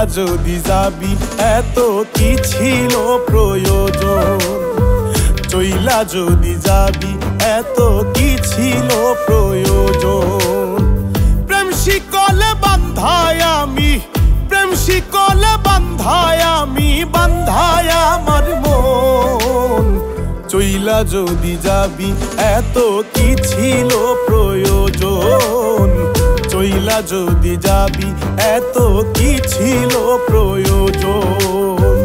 চইলা যদি যাবি এত কি ছিল প্রয়োজন, চইলা যদি যাবি এত কি ছিল প্রয়োজন। প্রেম শিকলে বান্ধায় আমি, প্রেম শিকলে বান্ধায় আমি, বান্ধায় আমার মন। চইলা যদি যাবি এত কি ছিল প্রয়োজন, চইলা যদি যাবি এত কি ছিল প্রয়োজন।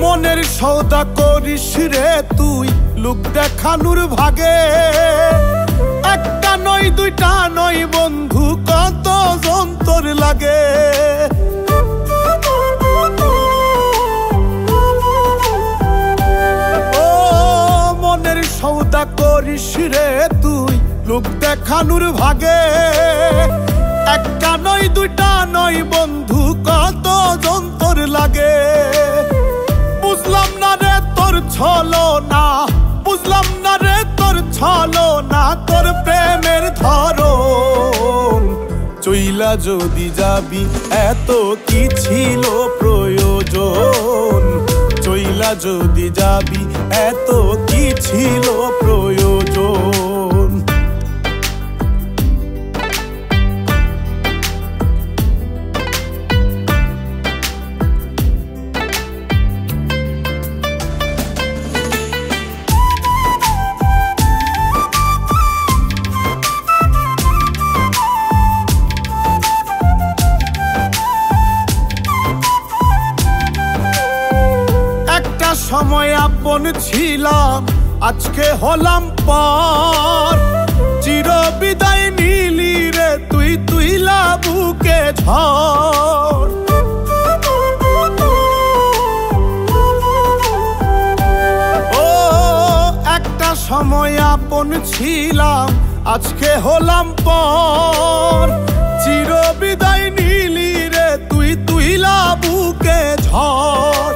মনের সৌদা করিস রে তুই লোক দেখানোর ভাগে, একটা নয় দুইটা নয় বন্ধু কত যন্তর লাগে। ও মনের সৌদা করিস রে তুই লোক দেখানোর ভাগে, একটা নয় দুইটা নয় বন্ধু কত যন্তর লাগে। বুঝলাম না রে তোর ছলনা, বুঝলাম না রে তোর ছলনা, তোর প্রেমের ধরন। চইলা যদি যাবি এত কি ছিল প্রয়োজন, চইলা যদি যাবি এত কি ছিল প্রয়োজন। সময় আপন ছিলাম আজকে হলাম পর, চির বিদায় নিলি রে তুই, তুইলা বুকে ঝড়। ও একটা সময় আপন ছিলাম আজকে হলাম পর, চির বিদায় নিলি রে তুই, তুইলা বুকে ঝড়।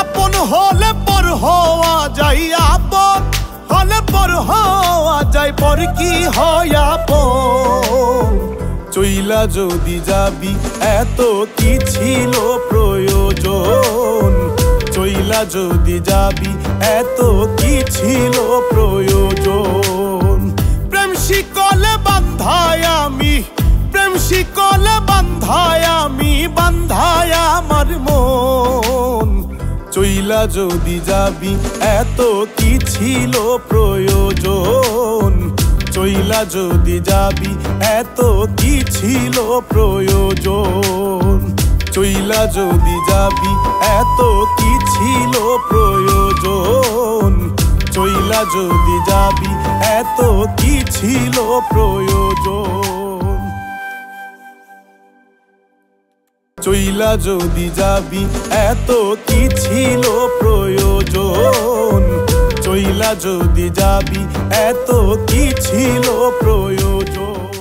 আপন হলে পর হওয়া যাই, আপন হলে পর হওয়া যাই, পর কি হয় আপন। চইলা যদি যাবি এত কি ছিল প্রয়োজন, চইলা যদি যাবি এত কি ছিল প্রয়োজন। প্রেম শিকলে বান্ধায় আমি, প্রেম শিকলে বান্ধায় আমি, বান্ধায় আমার মন। চইলা যদি যাবি এত কি ছিল প্রয়োজন, চইলা যদি যাবি এত কি ছিল প্রয়োজন। চইলা যদি যাবি এত কি ছিল প্রয়োজন, চইলা যদি যাবি এত কি ছিল প্রয়োজন। চইলা যদি যাবি এত কি ছিল প্রয়োজন, চইলা যদি যাবি এত কি ছিল প্রয়োজন।